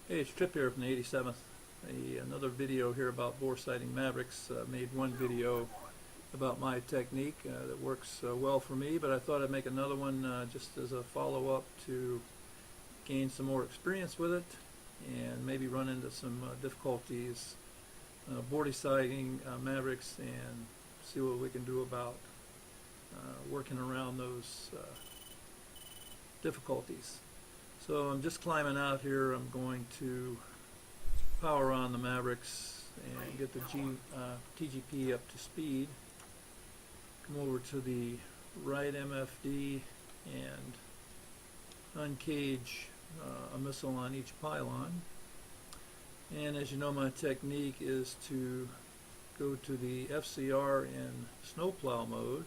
Hey, it's Trip here from the 87th. Another video here about boresighting Mavericks. Made one video about my technique that works well for me, but I thought I'd make another one just as a follow-up to gain some more experience with it and maybe run into some difficulties boresighting Mavericks and see what we can do about working around those difficulties. So I'm just climbing out here. I'm going to power on the Mavericks and get the TGP up to speed. Come over to the right MFD and uncage a missile on each pylon. And as you know, my technique is to go to the FCR in snowplow mode,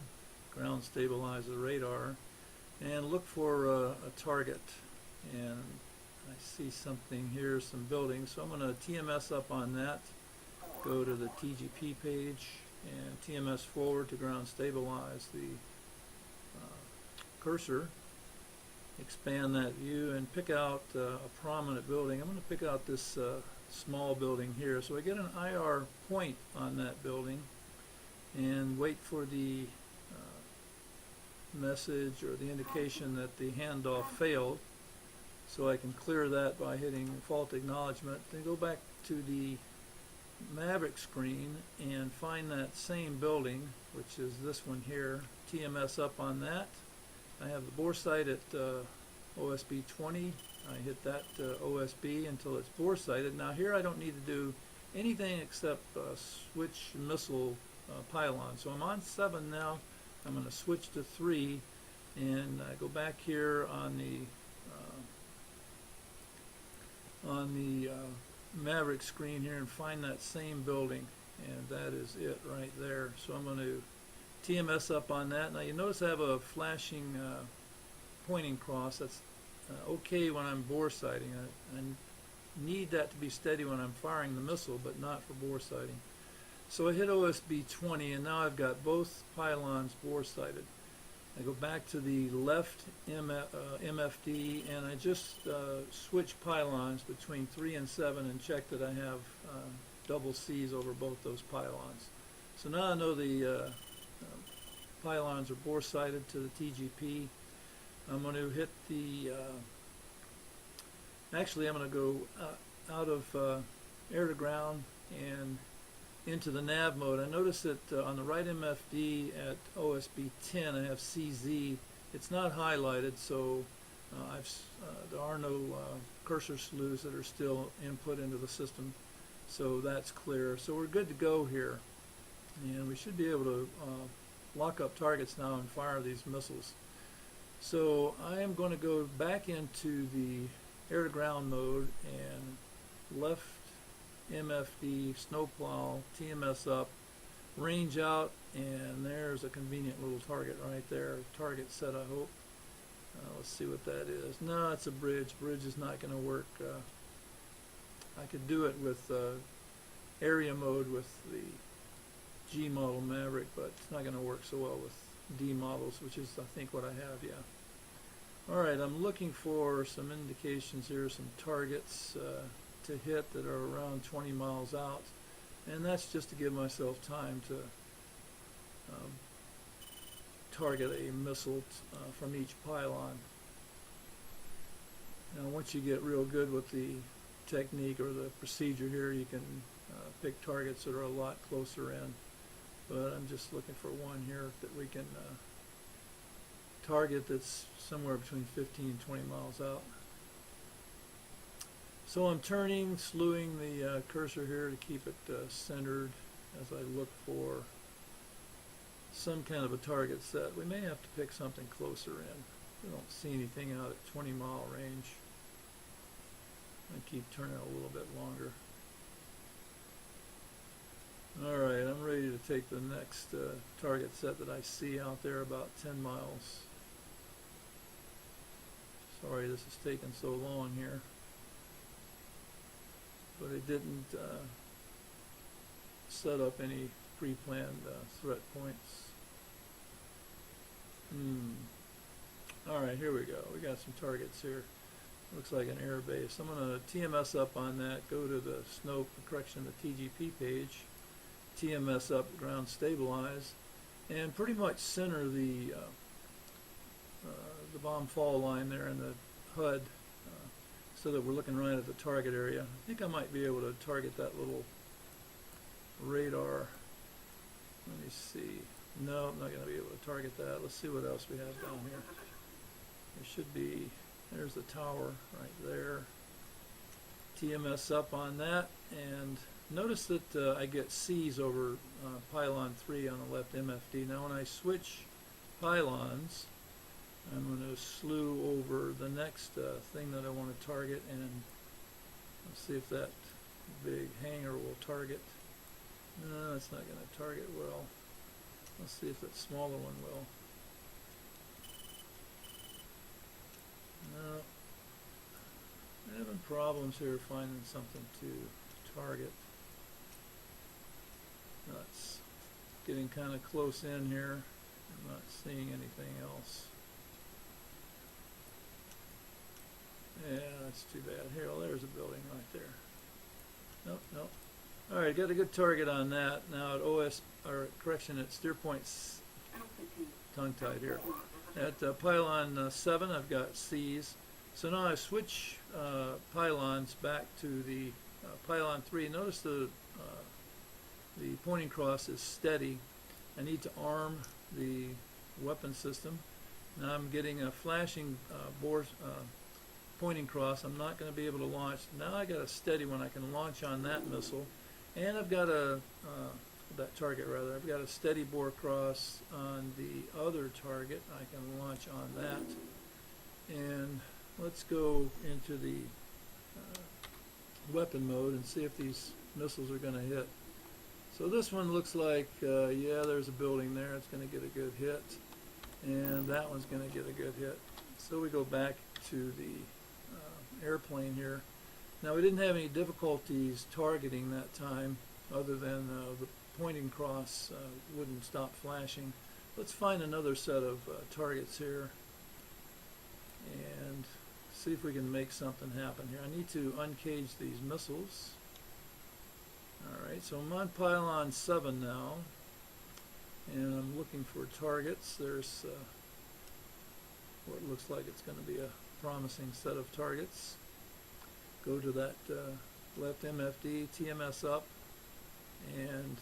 ground stabilize the radar, and look for a target. And I see something here, some buildings, so I'm going to TMS up on that, go to the TGP page and TMS forward to ground stabilize the cursor, expand that view and pick out a prominent building. I'm going to pick out this small building here, so I get an IR point on that building and wait for the message or the indication that the handoff failed. So I can clear that by hitting fault acknowledgement. Then go back to the Maverick screen and find that same building, which is this one here. TMS up on that. I have the boresight at OSB 20. I hit that OSB until it's boresighted. Now here I don't need to do anything except switch missile pylon. So I'm on 7 now. I'm going to switch to 3 and go back here on the Maverick screen here and find that same building, and that is it right there. So I'm going to TMS up on that. Now you notice I have a flashing pointing cross. That's okay when I'm boresighting. I need that to be steady when I'm firing the missile, but not for boresighting. So I hit OSB 20 and now I've got both pylons boresighted. I go back to the left MFD and I just switch pylons between 3 and 7 and check that I have double C's over both those pylons. So now I know the pylons are boresighted to the TGP. I'm going to hit the, actually I'm going to go out of air to ground and into the nav mode. I notice that on the right MFD at OSB 10 I have CZ. It's not highlighted, so there are no cursor slews that are still input into the system, so that's clear. So we're good to go here, and we should be able to lock up targets now and fire these missiles. So I am going to go back into the air to ground mode and left MFD, snowplow, TMS up, range out, and there's a convenient little target right there. Target set, I hope. Let's see what that is. No, it's a bridge. Bridge is not going to work. I could do it with area mode with the G model Maverick, but it's not going to work so well with D models, which is, I think, what I have, yeah. Alright, I'm looking for some indications here, some targets to hit that are around 20 miles out, and that's just to give myself time to target a missile from each pylon. Now once you get real good with the technique or the procedure here, you can pick targets that are a lot closer in, but I'm just looking for one here that we can target that's somewhere between 15 and 20 miles out. So I'm turning, slewing the cursor here to keep it centered as I look for some kind of a target set. We may have to pick something closer in. We don't see anything out at 20-mile range. I keep turning a little bit longer. Alright, I'm ready to take the next target set that I see out there about 10 miles. Sorry this is taking so long here, but I didn't set up any pre-planned threat points. Alright, here we go. We got some targets here. Looks like an air base. I'm going to TMS up on that, go to the the TGP page, TMS up, ground stabilize, and pretty much center the bomb fall line there in the HUD so that we're looking right at the target area. I think I might be able to target that little radar. Let me see. No, I'm not going to be able to target that. Let's see what else we have down here. There should be, there's the tower right there. TMS up on that, and notice that I get C's over pylon 3 on the left MFD. Now when I switch pylons, I'm going to slew over the next thing that I want to target, and let's see if that big hanger will target. No, it's not going to target well. Let's see if that smaller one will. No. I'm having problems here finding something to target. That's getting kind of close in here. I'm not seeing anything else. Yeah, that's too bad. Here, well, there's a building right there. Nope, nope. All right, got a good target on that. Now at steer points, tongue-tied here. At pylon 7, I've got C's. So now I switch pylons back to the pylon 3. Notice the pointing cross is steady. I need to arm the weapon system. Now I'm getting a flashing pointing cross. I'm not going to be able to launch. Now I got a steady one I can launch on that missile. And I've got that target rather. I've got a steady bore cross on the other target. I can launch on that. And let's go into the weapon mode and see if these missiles are going to hit. So this one looks like, yeah, there's a building there. It's going to get a good hit. And that one's going to get a good hit. So we go back to the airplane here. Now we didn't have any difficulties targeting that time other than the pointing cross wouldn't stop flashing. Let's find another set of targets here and see if we can make something happen here. I need to uncage these missiles. Alright, so I'm on pylon 7 now, and I'm looking for targets. There's what looks like it's going to be a promising set of targets. Go to that left MFD, TMS up, and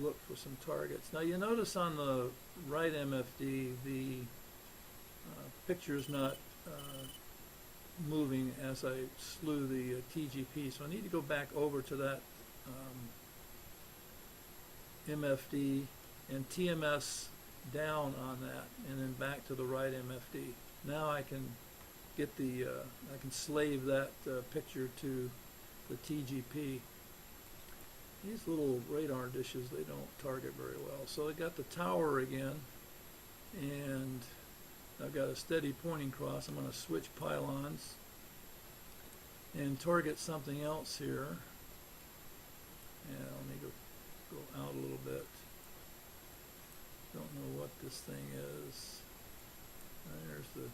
look for some targets. Now you notice on the right MFD the picture is not moving as I slew the TGP, so I need to go back over to that MFD and TMS down on that, and then back to the right MFD. Now I can get I can slave that picture to the TGP. These little radar dishes, they don't target very well. So I got the tower again, and I've got a steady pointing cross. I'm going to switch pylons and target something else here. And let me go out a little bit. Don't know what this thing is. There's the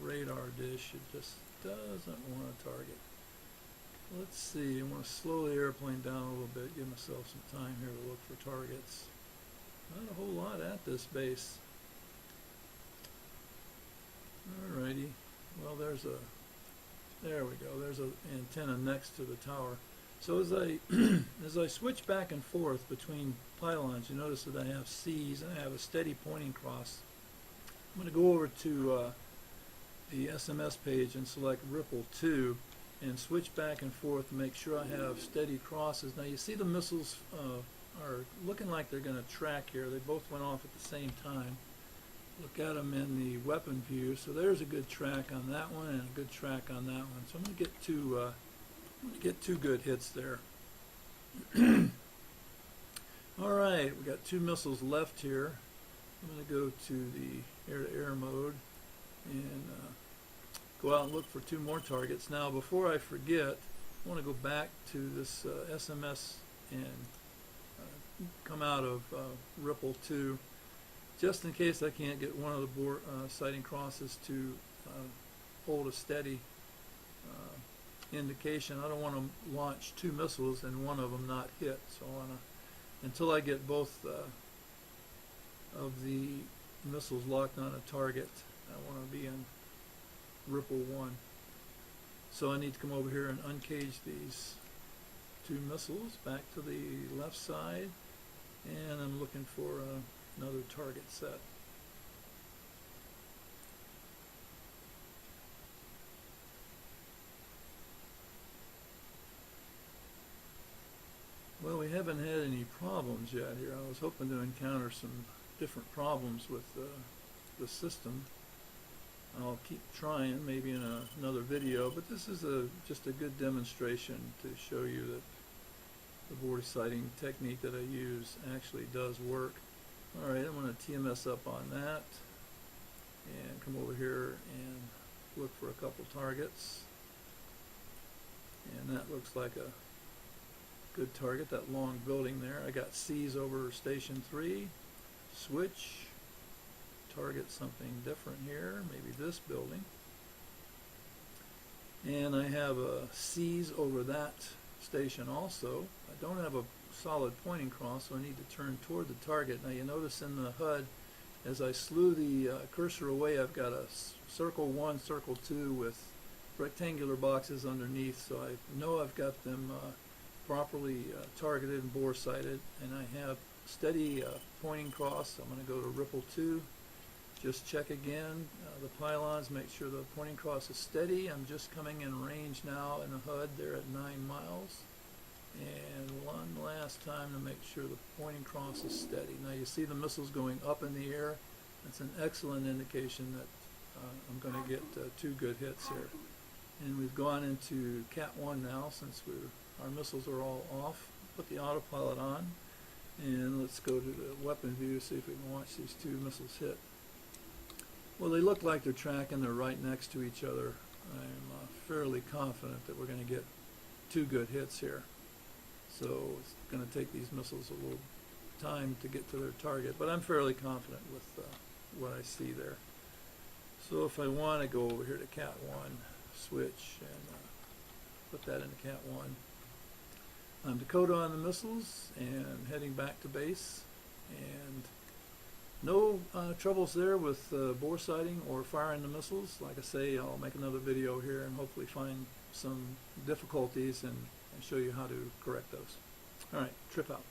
radar dish. It just doesn't want to target. Let's see. I want to slow the airplane down a little bit, give myself some time here to look for targets. Not a whole lot at this base. Alrighty. Well, there we go. There's an antenna next to the tower. So as I as I switch back and forth between pylons, you notice that I have C's and I have a steady pointing cross. I'm going to go over to the SMS page and select Ripple 2 and switch back and forth to make sure I have steady crosses. Now you see the missiles are looking like they're going to track here. They both went off at the same time. Look at them in the weapon view. So there's a good track on that one and a good track on that one. So I'm going to get two good hits there. All right, we got two missiles left here. I'm going to go to the air-to-air mode and go out and look for two more targets. Now, before I forget, I want to go back to this SMS and come out of Ripple 2, just in case I can't get one of the sighting crosses to hold a steady indication. I don't want to launch 2 missiles and one of them not hit. So I want to, until I get both of the missiles locked on a target, I want to be in ripple 1. So I need to come over here and uncage these 2 missiles back to the left side, and I'm looking for another target set. Well, we haven't had any problems yet here. I was hoping to encounter some different problems with the system. I'll keep trying, maybe in another video, but this is just a good demonstration to show you that the boresighting technique that I use actually does work. Alright, I'm going to TMS up on that and come over here and look for a couple targets. And that looks like a good target, that long building there. I got C's over station 3. Switch. Target something different here, maybe this building. And I have C's over that station also. I don't have a solid pointing cross, so I need to turn toward the target. Now you notice in the HUD, as I slew the cursor away, I've got a circle 1, circle 2 with rectangular boxes underneath, so I know I've got them properly targeted and boresighted, and I have steady pointing cross. I'm going to go to ripple 2. Just check again the pylons, make sure the pointing cross is steady. I'm just coming in range now in the HUD. They're at 9 miles. And one last time to make sure the pointing cross is steady. Now you see the missiles going up in the air. That's an excellent indication that I'm going to get 2 good hits here. And we've gone into Cat 1 now since our missiles are all off. Put the autopilot on. And let's go to the weapon view, see if we can watch these 2 missiles hit. Well, they look like they're tracking. They're right next to each other. I'm fairly confident that we're going to get 2 good hits here. So it's going to take these missiles a little time to get to their target, but I'm fairly confident with what I see there. So if I want to go over here to Cat 1, switch, and put that into Cat 1. I'm Dakota on the missiles and heading back to base, and no troubles there with boresighting or firing the missiles. Like I say, I'll make another video here and hopefully find some difficulties and show you how to correct those. Alright, trip out.